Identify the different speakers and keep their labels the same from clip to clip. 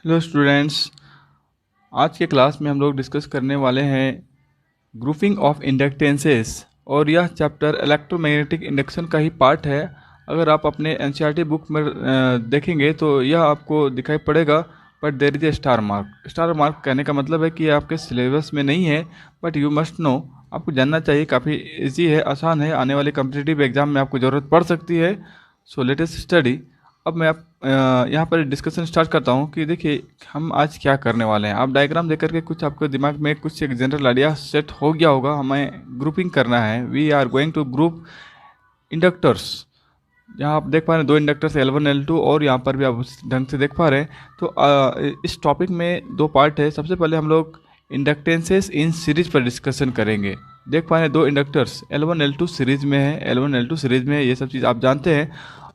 Speaker 1: Hello students. आज के class में हम लोग डिस्कस करने वाले हैं ग्रुपिंग ऑफ इंडक्टेंसेस और यह चैप्टर इलेक्ट्रोमैग्नेटिक इंडक्शन का ही पार्ट है। अगर आप अपने एनसीईआरटी बुक में देखेंगे तो यह आपको दिखाई पड़ेगा, but there is a star mark. Star mark कहने का मतलब है कि यह आपके सिलेबस में नहीं है, बट यू मस्ट नो, आपको जानना चाहिए। काफ़ी इजी है, आसान है, आने वाले कम्पिटिटिव एग्जाम में आपको ज़रूरत पड़ सकती है। सो लेटेस्ट स्टडी। अब मैं यहाँ पर डिस्कशन स्टार्ट करता हूँ कि देखिए हम आज क्या करने वाले हैं। आप डायग्राम देख करके कुछ आपके दिमाग में कुछ एक जनरल आइडिया सेट हो गया होगा। हमें ग्रुपिंग करना है। We are going to group inductors. यहाँ आप देख पा रहे हैं दो इंडक्टर्स L1 L2, और यहाँ पर भी आप उस ढंग से देख पा रहे हैं। तो इस टॉपिक में दो पार्ट है। सबसे पहले हम लोग इंडक्टेंसेस इन सीरीज पर डिस्कशन करेंगे। देख पा रहे हैं दो इंडक्टर्स L1 L2 सीरीज में है, L1 L2 सीरीज में है, ये सब चीज़ आप जानते हैं।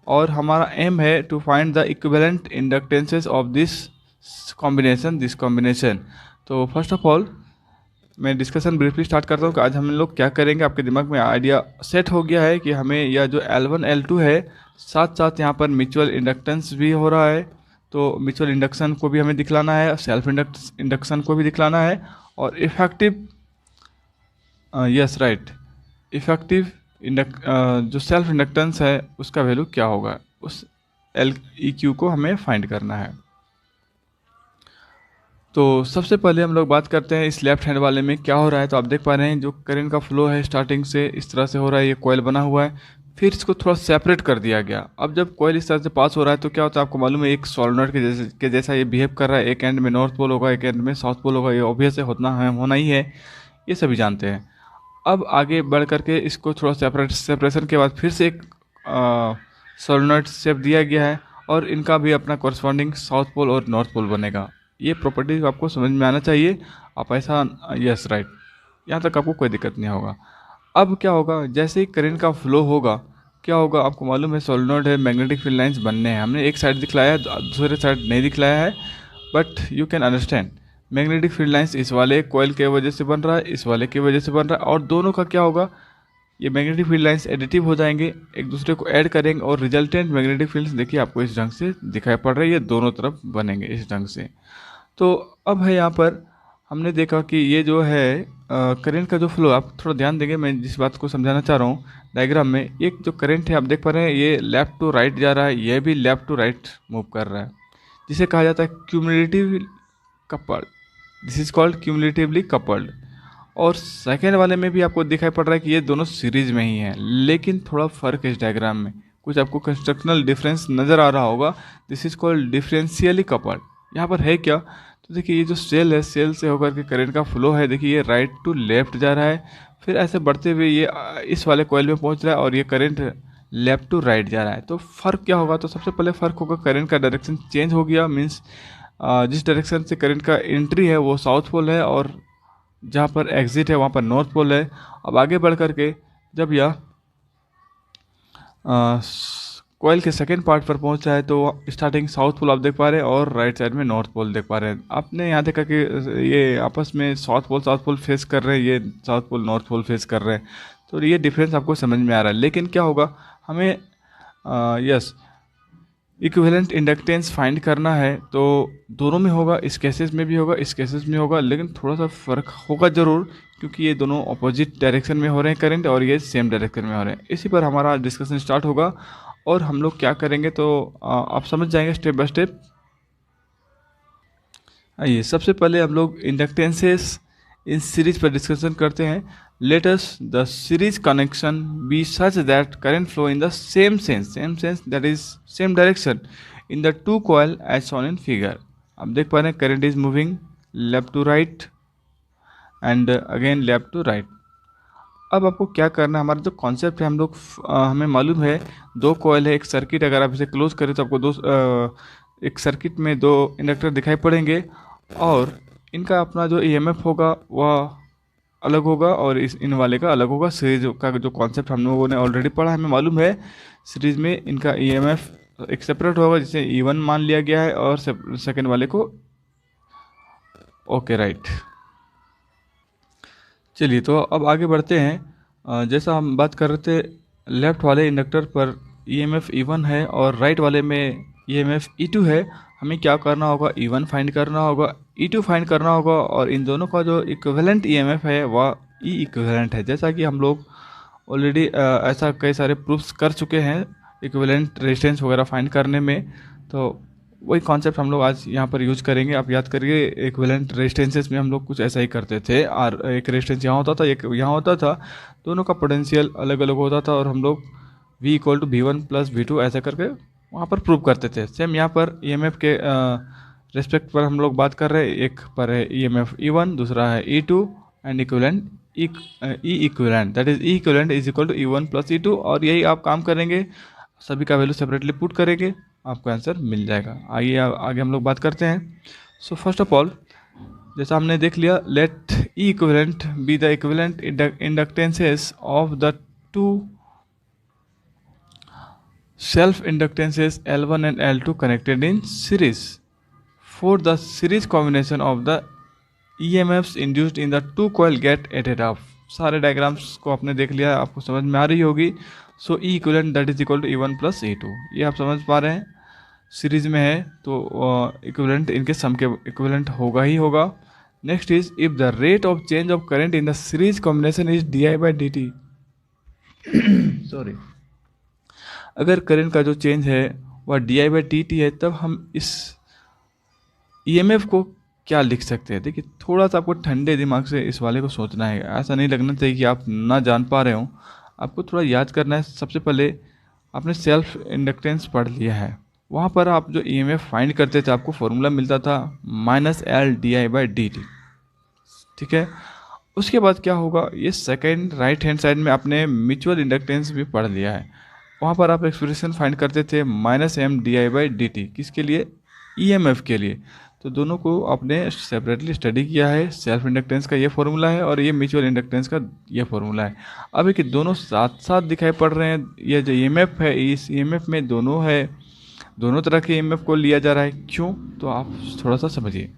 Speaker 1: और हमारा एम है to find the equivalent inductances of this combination. तो फर्स्ट ऑफ ऑल मैं डिस्कशन ब्रीफली स्टार्ट करता हूँ कि आज हम लोग क्या करेंगे। आपके दिमाग में आइडिया सेट हो गया है कि हमें यह जो L1 L2 है, साथ साथ यहाँ पर म्यूचुअल इंडक्टेंस भी हो रहा है। तो म्यूचुअल इंडक्शन को भी हमें दिखलाना है, सेल्फ इंडक्शन को भी दिखलाना है, और इफेक्टिव, यस राइट, इफेक्टिव जो सेल्फ इंडक्टेंस है उसका वैल्यू क्या होगा, उस LEQ को हमें फाइंड करना है। तो सबसे पहले हम लोग बात करते हैं इस लेफ्ट हैंड वाले में क्या हो रहा है। तो आप देख पा रहे हैं जो करंट का फ्लो है स्टार्टिंग से इस तरह से हो रहा है, ये कॉइल बना हुआ है, फिर इसको थोड़ा सेपरेट कर दिया गया। अब जब कॉइल इस तरह से पास हो रहा है तो क्या होता है आपको मालूम है, एक सोलेनोइड के जैसा ये बिहेव कर रहा है। एक एंड में नॉर्थ पोल होगा, एक एंड में साउथ पोल होगा, ये ऑब्वियस है, होना ही है, ये सभी जानते हैं। अब आगे बढ़ करके इसको थोड़ा सेपरेशन के बाद फिर से एक सोलेनोइड शेप दिया गया है, और इनका भी अपना कॉरस्पॉन्डिंग साउथ पोल और नॉर्थ पोल बनेगा। ये प्रॉपर्टी आपको समझ में आना चाहिए। आप ऐसा, यस राइट, यहाँ तक आपको कोई दिक्कत नहीं होगा। अब क्या होगा, जैसे ही करंट का फ्लो होगा क्या होगा आपको मालूम है, सोलेनोइड है, मैग्नेटिक फील्ड लाइंस बनने हैं। हमने एक साइड दिखलाया है, दूसरे साइड नहीं दिखलाया है, but you can understand. Magnetic field lines इस वाले कॉइल के वजह से बन रहा है, इस वाले की वजह से बन रहा है, और दोनों का क्या होगा, ये मैग्नेटिक फील्ड लाइंस एडिटिव हो जाएंगे, एक दूसरे को ऐड करेंगे, और रिजल्टेंट मैग्नेटिक फील्ड्स देखिए आपको इस ढंग से दिखाई पड़ रही है, ये दोनों तरफ बनेंगे इस ढंग से। तो अब है यहाँ पर हमने देखा कि ये जो है करंट का जो फ्लो, आप थोड़ा ध्यान देंगे, मैं जिस बात को समझाना चाह रहा हूँ डायग्राम में, एक जो करंट है आप देख पा रहे हैं ये लेफ़्ट टू राइट जा रहा है, ये भी लेफ़्ट टू राइट मूव कर रहा है, जिसे कहा जाता है cumulative coupled. This is called cumulatively coupled. और सेकेंड वाले में भी आपको दिखाई पड़ रहा है कि ये दोनों सीरीज में ही हैं, लेकिन थोड़ा फर्क है इस डायग्राम में, कुछ आपको कंस्ट्रक्शनल डिफरेंस नज़र आ रहा होगा। This is called differentially coupled. यहाँ पर है क्या, तो देखिए ये जो सेल है, सेल से होकर के करंट का फ्लो है, देखिए ये राइट टू लेफ्ट जा रहा है, फिर ऐसे बढ़ते हुए ये इस वाले कॉइल में पहुंच रहा है, और ये करंट लेफ्ट टू राइट जा रहा है। तो फ़र्क क्या होगा, तो सबसे पहले फ़र्क होगा करंट का डायरेक्शन चेंज हो गया। मीन्स जिस डायरेक्शन से करंट का एंट्री है वो साउथ पोल है, और जहाँ पर एग्जिट है वहाँ पर नॉर्थ पोल है। अब आगे बढ़ करके जब यह कॉइल के सेकेंड पार्ट पर पहुंचा है तो स्टार्टिंग साउथ पोल आप देख पा रहे हैं, और राइट साइड में नॉर्थ पोल देख पा रहे हैं। आपने यहाँ देखा कि ये आपस में साउथ पोल फेस कर रहे हैं, ये south pole north pole face कर रहे हैं। तो ये डिफरेंस आपको समझ में आ रहा है। लेकिन क्या होगा, हमें यस इक्विवेलेंट इंडक्टेंस फाइंड करना है, तो दोनों में होगा, इस केसेस में भी होगा, इस केसेस में होगा, लेकिन थोड़ा सा फ़र्क होगा ज़रूर, क्योंकि ये दोनों अपोजिट डायरेक्शन में हो रहे हैं करंट, और ये सेम डायरेक्शन में हो रहे हैं। इसी पर हमारा डिस्कशन स्टार्ट होगा, और हम लोग क्या करेंगे तो आप समझ जाएंगे स्टेप बाय स्टेप। आइए सबसे पहले हम लोग इंडक्टेंसेस इन सीरीज पर डिस्कशन करते हैं। Let us the series connection be such that current flow in the same sense that is same direction in the two coil as shown in figure. आप देख पा रहे हैं current is moving left to right and again left to right. अब आपको क्या करना है, हमारा जो कॉन्सेप्ट है, हम लोग हमें मालूम है दो कॉइल है, एक सर्किट, अगर आप इसे क्लोज करें तो आपको एक सर्किट में दो इंडक्टर दिखाई पड़ेंगे, और इनका अपना जो ईएमएफ होगा वह अलग होगा, और इन वाले का अलग होगा। सीरीज का जो कॉन्सेप्ट हम लोगों ने ऑलरेडी पढ़ा है, हमें मालूम है सीरीज में इनका ईएमएफ एक सेपरेट होगा, जिसे E1 मान लिया गया है, और सेकेंड वाले को ओके राइट। चलिए तो अब आगे बढ़ते हैं। जैसा हम बात कर रहे थे, लेफ़्ट वाले इंडक्टर पर ईएमएफ E1 है, और राइट वाले में ईएमएफ E2 है। हमें क्या करना होगा, E1 फाइंड करना होगा, E2 फाइंड करना होगा, और इन दोनों का जो इक्विवेलेंट ईएमएफ है वह ई इक्विवेलेंट है। जैसा कि हम लोग ऑलरेडी ऐसा कई सारे प्रूफ्स कर चुके हैं इक्विवेलेंट रेजिस्टेंस वगैरह फाइंड करने में, तो वही कॉन्सेप्ट हम लोग आज यहाँ पर यूज करेंगे। आप याद करिए इक्विवेलेंट रेजिस्टेंसेस में हम लोग कुछ ऐसा ही करते थे, और एक रेजिस्टेंस यहाँ होता था, एक यहाँ होता था, दोनों का पोटेंशियल अलग अलग होता था, और हम लोग V equal to V1 plus V2 ऐसा करके वहाँ पर प्रूव करते थे। सेम यहाँ पर ईएमएफ के रिस्पेक्ट पर हम लोग बात कर रहे हैं। एक पर है ईएमएफ E1, दूसरा है E2, and equivalent E equivalent, that is E equivalent is equal to E1 plus E2, और यही आप काम करेंगे, सभी का वैल्यू सेपरेटली पुट करेंगे, आपको आंसर मिल जाएगा। आइए आगे हम लोग बात करते हैं। सो फर्स्ट ऑफ ऑल, जैसा हमने देख लिया, let E equivalent be the equivalent inductances of the two self inductances L1 and L2 connected in series for the series combination of the EMFs induced in the two coil get added up। सारे diagrams को आपने देख लिया, आपको समझ में आ रही होगी। So E equivalent that is equal to E1 plus E2, ये आप समझ पा रहे हैं, सीरीज में है तो इक्विवेलेंट इनके सम के इक्विवेलेंट होगा ही होगा। Next is if the rate of change of current in the series combination is di/dt। Sorry, अगर करंट का जो चेंज है वह di/dt है, तब हम इस ईएमएफ को क्या लिख सकते हैं। देखिए, थोड़ा सा आपको ठंडे दिमाग से इस वाले को सोचना है, ऐसा नहीं लगना चाहिए कि आप ना जान पा रहे हो, आपको थोड़ा याद करना है। सबसे पहले आपने सेल्फ इंडक्टेंस पढ़ लिया है, वहाँ पर आप जो ईएमएफ फाइंड करते थे आपको फॉर्मूला मिलता था -L di/dt, ठीक है। उसके बाद क्या होगा, ये सेकेंड राइट हैंड साइड में आपने म्यूचुअल इंडक्टेंस भी पढ़ लिया है, वहाँ पर आप एक्सप्रेशन फाइंड करते थे -M di/dt, किसके लिए, ईएमएफ के लिए। तो दोनों को आपने सेपरेटली स्टडी किया है, सेल्फ इंडक्टेंस का ये फॉर्मूला है और ये म्यूचुअल इंडक्टेंस का ये फॉर्मूला है। अब कि दोनों साथ साथ दिखाई पड़ रहे हैं, ये जो ईएमएफ है, इस ईएमएफ में दोनों है, दोनों तरह के ईएमएफ को लिया जा रहा है। क्यों, तो आप थोड़ा सा समझिए।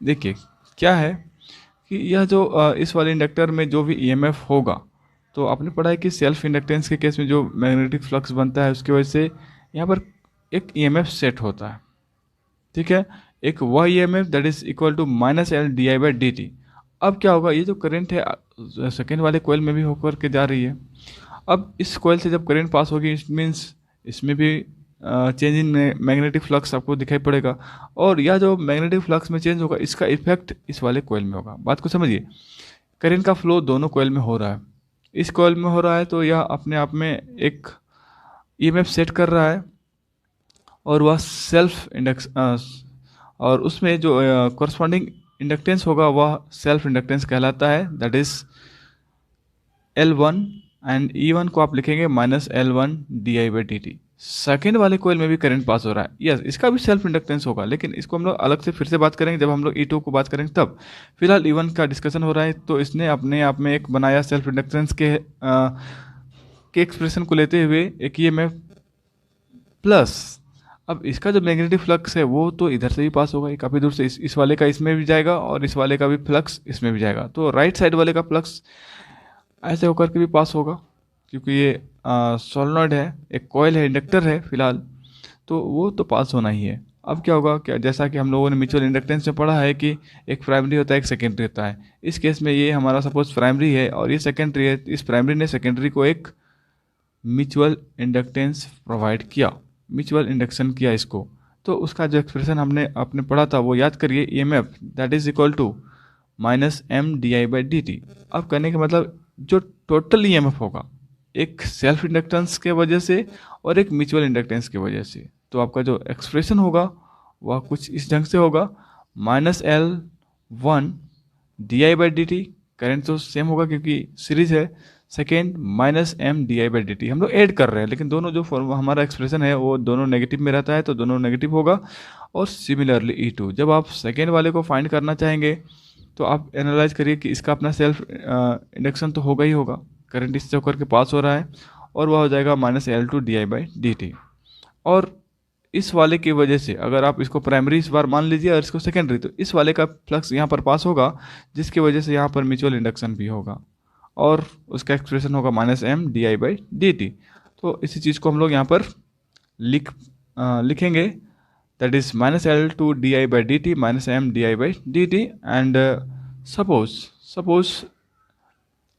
Speaker 1: देखिए क्या है कि यह जो इस वाले इंडक्टर में जो भी ईएमएफ होगा, तो आपने पढ़ा है कि सेल्फ इंडक्टेंस के केस में जो मैग्नेटिक फ्लक्स बनता है उसकी वजह से यहाँ पर एक ईएमएफ सेट होता है, ठीक है, एक वह EMF that is equal to -L di/dt। अब क्या होगा, ये जो करंट है सेकेंड वाले कोयल में भी होकर के जा रही है। अब इस कोयल से जब करंट पास होगी, इट मीन्स इसमें भी चेंज इन मैग्नेटिक फ्लक्स आपको दिखाई पड़ेगा, और यह जो मैग्नेटिक फ्लक्स में चेंज होगा इसका इफेक्ट इस वाले कोयल में होगा। बात को समझिए, करंट का फ्लो दोनों कोयल में हो रहा है, इस कोयल में हो रहा है, तो यह अपने आप में एक ईएमएफ सेट कर रहा है, और वह सेल्फ इंडक्स और उसमें जो कॉरस्पॉन्डिंग इंडक्टेंस होगा वह सेल्फ इंडक्टेंस कहलाता है, that is L1, and E1 को आप लिखेंगे -L1 di/dt। सेकेंड वाले कोयल में भी करंट पास हो रहा है, यस, इसका भी सेल्फ इंडक्टेंस होगा, लेकिन इसको हम लोग अलग से फिर से बात करेंगे जब हम लोग E2 को बात करेंगे तब। फिलहाल E1 का डिस्कशन हो रहा है, तो इसने अपने आप में एक बनाया सेल्फ इंडक्टेंस के एक्सप्रेशन को लेते हुए एक ईएमएफ प्लस। अब इसका जो मैग्नेटिक फ्लक्स है वो तो इधर से भी पास होगा, काफ़ी दूर से, इस वाले का इसमें भी जाएगा और इस वाले का भी फ्लक्स इसमें भी जाएगा, तो राइट साइड वाले का फ्लक्स ऐसे होकर के भी पास होगा, क्योंकि ये सोलेनॉइड है, एक कॉइल है, इंडक्टर है फिलहाल, तो वो तो पास होना ही है। अब क्या होगा, क्या जैसा कि हम लोगों ने म्यूचुअल इंडक्टेंस में पढ़ा है कि एक प्राइमरी होता है, एक सेकेंडरी होता है। इस केस में ये हमारा सपोज प्राइमरी है और ये सेकेंडरी है, इस प्राइमरी ने सेकेंडरी को एक म्यूचुअल इंडक्टेंस प्रोवाइड किया, म्यूचुअल इंडक्शन किया इसको, तो उसका जो एक्सप्रेशन हमने आपने पढ़ा था वो याद करिए, EMF that is equal to -M di/dt। अब कहने का मतलब जो टोटल ईएमएफ होगा एक सेल्फ इंडक्टेंस के वजह से और एक म्यूचुअल इंडक्टेंस की वजह से, तो आपका जो एक्सप्रेशन होगा वह कुछ इस ढंग से होगा, -L1 di/dt, करंट तो सेम होगा क्योंकि सीरीज है, सेकेंड -M di/dt। हम लोग ऐड कर रहे हैं, लेकिन दोनों जो फॉर्म हमारा एक्सप्रेशन है वो दोनों नेगेटिव में रहता है, तो दोनों नेगेटिव होगा। और सिमिलरली E2, जब आप सेकेंड वाले को फाइंड करना चाहेंगे तो आप एनालाइज करिए कि इसका अपना सेल्फ इंडक्शन तो होगा ही होगा, करंट इससे होकर के पास हो रहा है, और वह हो जाएगा -L2 di/dt। और इस वाले की वजह से अगर आप इसको प्राइमरी इस बार मान लीजिए और इसको सेकेंडरी, तो इस वाले का फ्लक्स यहाँ पर पास होगा, जिसकी वजह से यहाँ पर म्यूचुअल इंडक्शन भी होगा, और उसका एक्सप्रेशन होगा -M di/dt। तो इसी चीज़ को हम लोग यहाँ पर लिखेंगे, that is minus L2 di by dt minus M di by dt, and suppose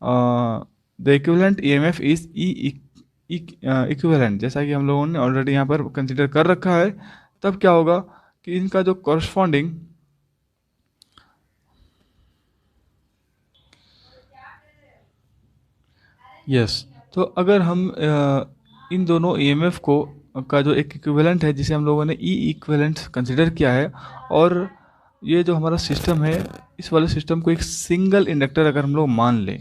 Speaker 1: the equivalent EMF is equivalent, जैसा कि हम लोगों ने ऑलरेडी यहाँ पर कंसिडर कर रखा है। तब क्या होगा कि इनका जो कॉरस्पॉन्डिंग तो अगर हम इन दोनों EMF को का जो एक इक्विवेलेंट है जिसे हम लोगों ने ई इक्विवेलेंट कंसिडर किया है, और ये जो हमारा सिस्टम है इस वाले सिस्टम को एक सिंगल इंडक्टर अगर हम लोग मान लें,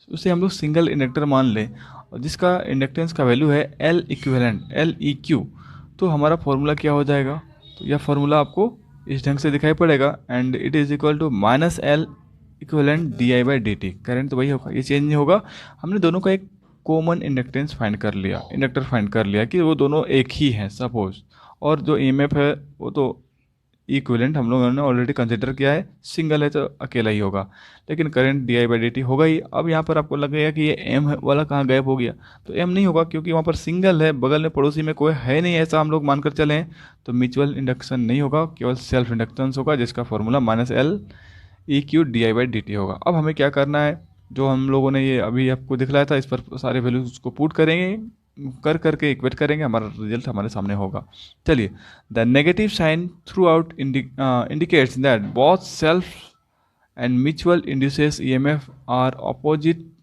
Speaker 1: उसे हम लोग सिंगल इंडक्टर मान लें, और जिसका इंडक्टेंस का वैल्यू है L इक्विवेलेंट LEQ, तो हमारा फॉर्मूला क्या हो जाएगा? तो यह फॉर्मूला आपको इस ढंग से दिखाई पड़ेगा, and it is equal to minus L equivalent DI by dt। Current तो वही होगा, ये चेंज नहीं होगा। हमने दोनों का एक कॉमन इंडक्टेंस फाइंड कर लिया, इंडक्टर फाइंड कर लिया कि वो दोनों एक ही हैं सपोज, और जो EMF है वो तो इक्विवेलेंट हम लोगों ने ऑलरेडी कंसिडर किया है, सिंगल है तो अकेला ही होगा, लेकिन करंट DI बाई dt होगा ही। अब यहाँ पर आपको लगेगा कि ये M वाला कहाँ गायब हो गया, तो M नहीं होगा क्योंकि वहाँ पर सिंगल है, बगल में पड़ोसी में कोई है नहीं, ऐसा हम लोग मानकर चलें, तो म्यूचुअल इंडक्शन नहीं होगा, केवल सेल्फ इंडक्टेंस होगा, जिसका formula minus LEQ DI by dt होगा। अब हमें क्या करना है, जो हम लोगों ने ये अभी आपको दिखलाया था इस पर सारे वैल्यूज को पुट करेंगे, करके इक्वेट करेंगे, हमारा रिजल्ट हमारे सामने होगा। चलिए, the negative sign throughout indicates that both self and mutual induces EMF are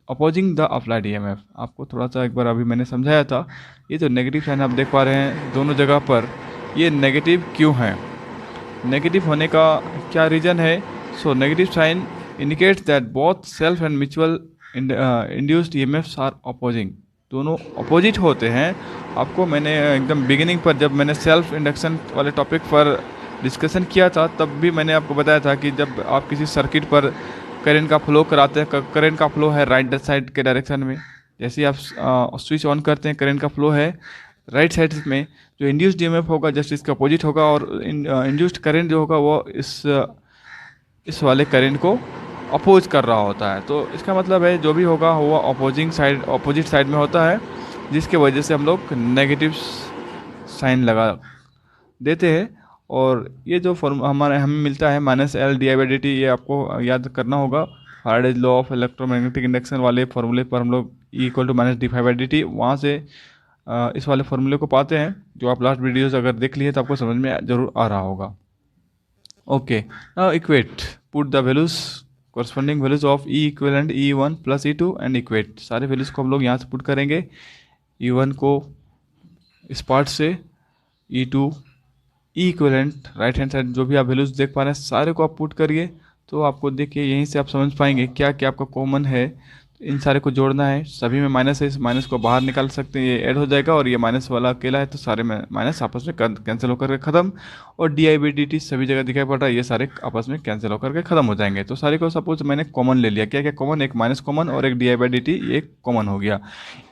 Speaker 1: opposing the applied EMF। आपको थोड़ा सा एक बार अभी मैंने समझाया था, ये जो नेगेटिव साइन आप देख पा रहे हैं दोनों जगह पर, ये नेगेटिव क्यों है? नेगेटिव होने का क्या रीज़न है? So negative sign indicates that both self and mutual induced EMFs are opposing। दोनों अपोजिट होते हैं। आपको मैंने एकदम बिगिनिंग पर जब मैंने सेल्फ इंडक्शन वाले टॉपिक पर डिस्कशन किया था, तब भी मैंने आपको बताया था कि जब आप किसी सर्किट पर करंट का फ्लो कराते हैं, करंट का फ्लो है राइट साइड के डायरेक्शन में, जैसे ही आप स्विच ऑन करते हैं करंट का फ्लो है राइट साइड में, जो इंड्यूस्ड EMF होगा जस्ट इसका अपोजिट होगा, और इंड्यूस्ड करंट जो होगा वो इस वाले करंट को अपोज कर रहा होता है। तो इसका मतलब है जो भी होगा वो अपोजिट साइड में होता है, जिसके वजह से हम लोग नेगेटिव साइन लगा देते हैं। और ये जो हमें मिलता है minus L DI by dt, ये आपको याद करना होगा Faraday's law of electromagnetic induction वाले फॉर्मूले पर हम लोग E equal to minus d phi by dt, वहाँ से इस वाले फॉर्मूले को पाते हैं, जो आप लास्ट वीडियोस अगर देख लिए तो आपको समझ में ज़रूर आ रहा होगा। Okay, now equate, put the values corresponding values of E equivalent E1 plus E2 and equate। सारे वैल्यूज़ को हम लोग यहाँ से पुट करेंगे, E1 को इस पार्ट से, E2 E equivalent right hand side जो भी आप वैल्यूज़ देख पा रहे हैं सारे को आप पुट करिए, तो आपको देखिए यहीं से आप समझ पाएंगे क्या क्या आपका कॉमन है। इन सारे को जोड़ना है, सभी में माइनस है, इस माइनस को बाहर निकाल सकते हैं, ये ऐड हो जाएगा, और ये माइनस वाला अकेला है तो सारे में माइनस आपस में कैंसिल होकर के ख़त्म, और DI बाई dt सभी जगह दिखाई पड़ रहा है, ये सारे आपस में कैंसिल होकर के ख़त्म हो जाएंगे। तो सारे को सपोज मैंने कॉमन ले लिया, क्या क्या कॉमन, एक माइनस कॉमन और एक DI बाई dt, ये कॉमन हो गया,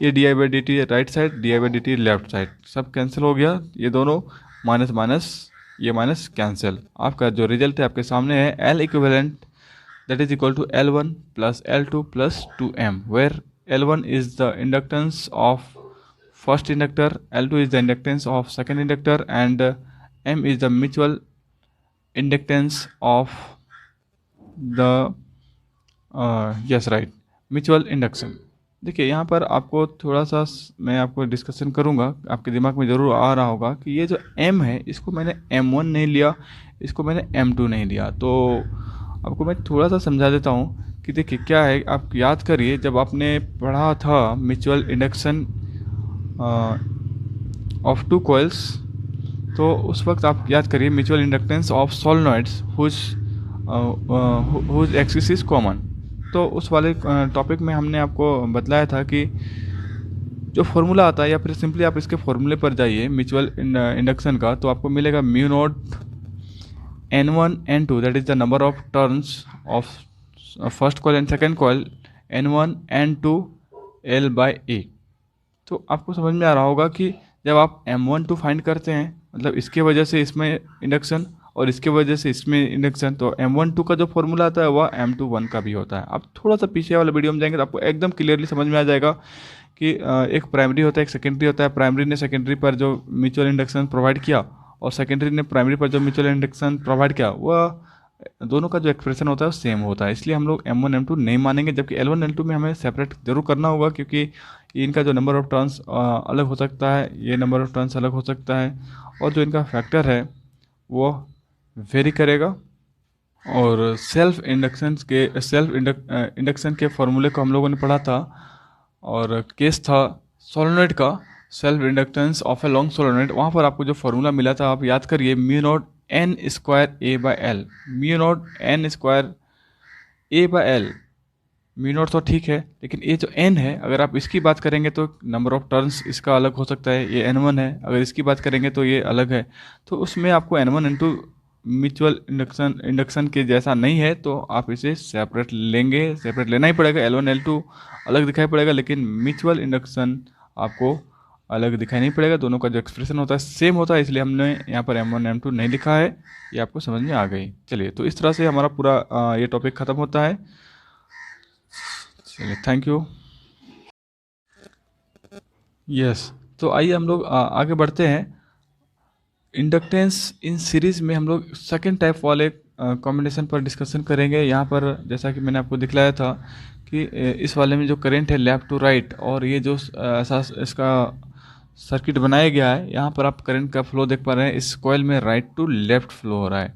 Speaker 1: ये DI by dt right side, DI by dt left side, सब कैंसिल हो गया, ये दोनों माइनस माइनस, ये माइनस कैंसिल। आपका जो रिजल्ट है आपके सामने है, L equivalent that is equal to L1 plus L2 plus 2M, where L1 is the inductance of first inductor, L2 is the inductance of second inductor, and M is the mutual inductance of the mutual induction। देखिए यहाँ पर आपको थोड़ा सा मैं आपको discussion करूँगा, आपके दिमाग में ज़रूर आ रहा होगा कि ये जो M है इसको मैंने M1 नहीं लिया, इसको मैंने M2 नहीं लिया। तो आपको मैं थोड़ा सा समझा देता हूँ कि देखिए क्या है, आप याद करिए जब आपने पढ़ा था mutual induction of two coils, तो उस वक्त आप याद करिए mutual inductance of solenoids whose axis is common. तो उस वाले टॉपिक में हमने आपको बतलाया था कि जो फॉर्मूला आता है, या फिर सिंपली आप इसके फॉर्मूले पर जाइए म्यूचुअल इंडक्शन का, तो आपको मिलेगा mu naught N1 N2, that is the number of turns of first coil and second coil, N1 N2 L by A। तो आपको समझ में आ रहा होगा कि जब आप M12 फाइंड करते हैं, मतलब इसके वजह से इसमें इंडक्शन और इसके वजह से इसमें इंडक्शन, तो M12 का जो फॉर्मूला आता है वह M21 का भी होता है। आप थोड़ा सा पीछे वाले वीडियो में जाएंगे तो आपको एकदम क्लियरली समझ में आ जाएगा कि एक प्राइमरी होता है, एक सेकेंडरी होता है। प्राइमरी ने सेकेंडरी पर जो म्यूचुअल इंडक्शन प्रोवाइड किया, और सेकेंडरी ने प्राइमरी पर जो म्यूचुअल इंडक्शन प्रोवाइड किया वह दोनों का जो एक्सप्रेशन होता है वो सेम होता है, इसलिए हम लोग M1 M2 नहीं मानेंगे, जबकि L1 L2 में हमें सेपरेट जरूर करना होगा, क्योंकि इनका जो नंबर ऑफ टर्न्स अलग हो सकता है, ये नंबर ऑफ टर्न्स अलग हो सकता है, और जो इनका फैक्टर है वो वेरी करेगा। और इंडक्शन के फॉर्मूले को हम लोगों ने पढ़ा था, और केस था सोलेनोइड का, self inductance of a long solenoid. वहाँ पर आपको जो फॉर्मूला मिला था आप याद करिए, mu not an square A by L, mu not an square A by L. Mu naught तो ठीक है, लेकिन ये जो एन है अगर आप इसकी बात करेंगे तो नंबर ऑफ टर्न्स इसका अलग हो सकता है, ये N1 है, अगर इसकी बात करेंगे तो ये अलग है। तो उसमें आपको N1 N2 म्यूचुअल इंडक्शन के जैसा नहीं है, तो आप इसे सेपरेट लेंगे, सेपरेट लेना ही पड़ेगा। L1 L2 अलग दिखाई पड़ेगा, लेकिन म्यूचुअल इंडक्शन आपको अलग दिखाई नहीं पड़ेगा, दोनों का जो एक्सप्रेशन होता है सेम होता है, इसलिए हमने यहाँ पर M1 M2 नहीं लिखा है। ये आपको समझ में आ गई। चलिए, तो इस तरह से हमारा पूरा ये टॉपिक ख़त्म होता है। चलिए, थैंक यू। यस, तो आइए हम लोग आगे बढ़ते हैं। इंडक्टेंस इन सीरीज़ में हम लोग सेकेंड टाइप वाले कॉम्बिनेशन पर डिस्कशन करेंगे। यहाँ पर जैसा कि मैंने आपको दिखलाया था कि इस वाले में जो करंट है लेफ़्ट टू राइट, और ये जो ऐसा इसका सर्किट बनाया गया है, यहाँ पर आप करंट का फ्लो देख पा रहे हैं, इस कॉइल में राइट टू लेफ़्ट फ्लो हो रहा है।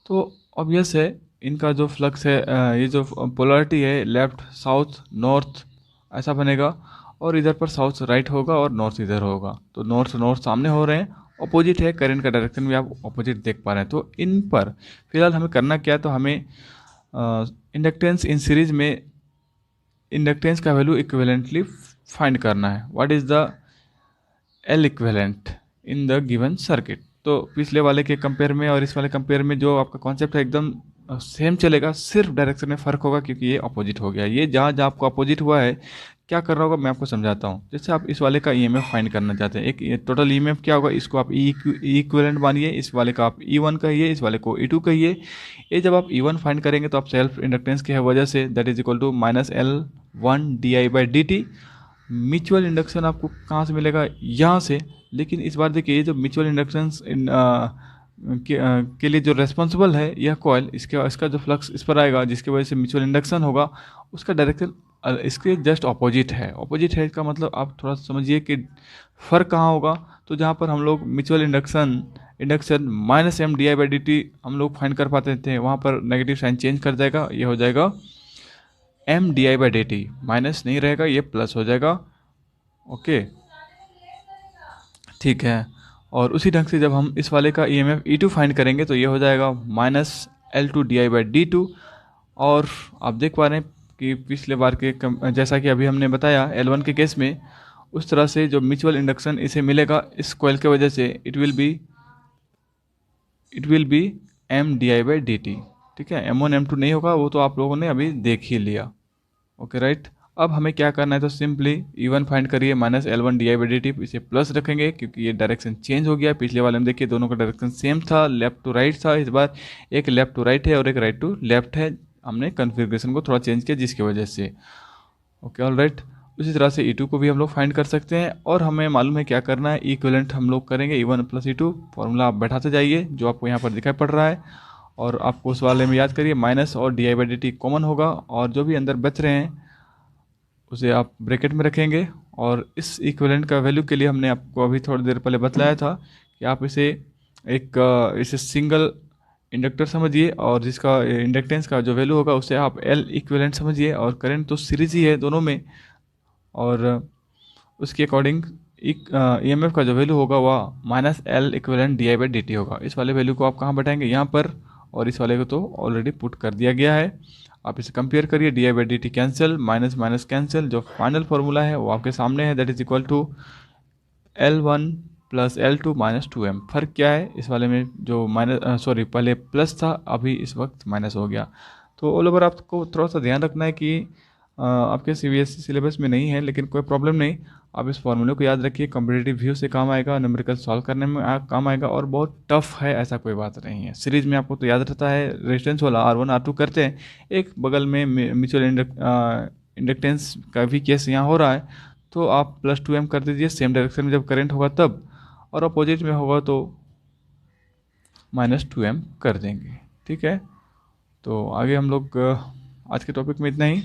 Speaker 1: तो ऑब्वियस है इनका जो फ्लक्स है, ये जो पोलैरिटी है, लेफ़्ट साउथ नॉर्थ ऐसा बनेगा, और इधर पर साउथ राइट होगा और नॉर्थ इधर होगा। तो नॉर्थ नॉर्थ सामने हो रहे हैं, अपोजिट है, करंट का डायरेक्शन भी आप अपोजिट देख पा रहे हैं। तो इन पर फिलहाल हमें करना क्या है, तो हमें इंडक्टेंस इन सीरीज में इंडक्टेंस का वैल्यू इक्विवेलेंटली फाइंड करना है। What is the L equivalent in the given circuit. तो पिछले वाले के कंपेयर में और इस वाले कंपेयर में जो आपका कॉन्सेप्ट है एकदम सेम चलेगा, सिर्फ डायरेक्शन में फ़र्क होगा, क्योंकि ये अपोजिट हो गया। ये जहाँ जहाँ आपको अपोजिट हुआ है क्या कर रहा होगा मैं आपको समझाता हूँ। जैसे आप इस वाले का EMF फाइंड करना चाहते हैं, एक टोटल EMF क्या होगा, इसको आप ई इक्विवेलेंट मानिए, इस वाले का आप E1 कहिए, इस वाले को E2 कहिए। ये जब आप E1 फाइंड करेंगे तो आप सेल्फ इंडक्टेंस की वजह से that is equal to -L1 di/dt। Mutual induction आपको कहाँ से मिलेगा, यहाँ से। लेकिन इस बार देखिए, ये जो म्यूचुअल इंडक्शन के लिए जो रेस्पॉन्सिबल है यह कॉइल, इसका जो फ्लक्स इस पर आएगा जिसकी वजह से म्यूचुअल इंडक्शन होगा, उसका डायरेक्शन इसके जस्ट ऑपोजिट है। ऑपोजिट है इसका मतलब आप थोड़ा समझिए कि फ़र्क कहाँ होगा। तो जहाँ पर हम लोग म्यूचुअल इंडक्शन -M di/dt हम लोग फाइंड कर पाते थे, वहाँ पर नेगेटिव साइन चेंज कर जाएगा, ये हो जाएगा M di/dt, माइनस नहीं रहेगा, ये प्लस हो जाएगा। ओके, ठीक है। और उसी ढंग से जब हम इस वाले का EMF E2 फाइंड करेंगे तो ये हो जाएगा -L2 di/dt। और आप देख पा रहे हैं कि पिछले बार के जैसा कि अभी हमने बताया L1 के केस में, उस तरह से जो म्यूचुअल इंडक्शन इसे मिलेगा इस कॉइल के वजह से it will be M di/dt। ठीक है, M1 M2 नहीं होगा, वो तो आप लोगों ने अभी देख ही लिया। Okay right. अब हमें क्या करना है, तो सिंपली E1 फाइंड करिए, -L1 di/dt, इसे प्लस रखेंगे क्योंकि ये डायरेक्शन चेंज हो गया। पिछले वाले में देखिए दोनों का डायरेक्शन सेम था, लेफ्ट टू राइट था, इस बार एक लेफ्ट टू राइट है और एक राइट टू लेफ्ट है। हमने कन्फिग्रेशन को थोड़ा चेंज किया जिसकी वजह से। Okay all right. उसी तरह से E2 को भी हम लोग फाइंड कर सकते हैं, और हमें मालूम है क्या करना है, इक्विवेलेंट हम लोग करेंगे E1 + E2। फॉर्मूला आप बैठाते जाइए जो आपको यहाँ पर दिखाई पड़ रहा है, और आपको उस वाले में याद करिए माइनस और di/dt कॉमन होगा, और जो भी अंदर बच रहे हैं उसे आप ब्रैकेट में रखेंगे। और इस इक्विवेलेंट का वैल्यू के लिए हमने आपको अभी थोड़ी देर पहले बतलाया था कि आप इसे सिंगल इंडक्टर समझिए, और जिसका इंडक्टेंस का जो वैल्यू होगा उसे आप L इक्विवेलेंट समझिए। और करंट तो सीरीज ही है दोनों में, और उसके अकॉर्डिंग EMF का जो वैल्यू होगा वह -L इक्विवेलेंट di/dt होगा। इस वाले वैल्यू को आप कहाँ बैठाएंगे, यहाँ पर, और इस वाले को तो ऑलरेडी पुट कर दिया गया है। आप इसे कंपेयर करिए, di/dt cancel, minus minus cancel, जो फाइनल फार्मूला है वो आपके सामने है, that is equal to L1 + L2 - 2m। फर्क क्या है इस वाले में, जो पहले प्लस था अभी इस वक्त माइनस हो गया। तो ऑल ओवर आपको थोड़ा सा ध्यान रखना है कि आपके CBSE सिलेबस में नहीं है, लेकिन कोई प्रॉब्लम नहीं, आप इस फॉर्मूले को याद रखिए, कॉम्पिटिटिव व्यू से काम आएगा, न्यूमेरिकल सॉल्व करने में काम आएगा, और बहुत टफ है ऐसा कोई बात नहीं है। सीरीज में आपको तो याद रहता है, रेजिस्टेंस वाला R1 R2 करते हैं, एक बगल में म्यूचुअल इंडक्टेंस का भी केस यहाँ हो रहा है, तो आप +2m कर दीजिए, सेम डायरेक्शन में जब करंट होगा तब, और अपोजिट में होगा तो -2 एम कर देंगे। ठीक है, तो आगे हम लोग आज के टॉपिक में इतना ही।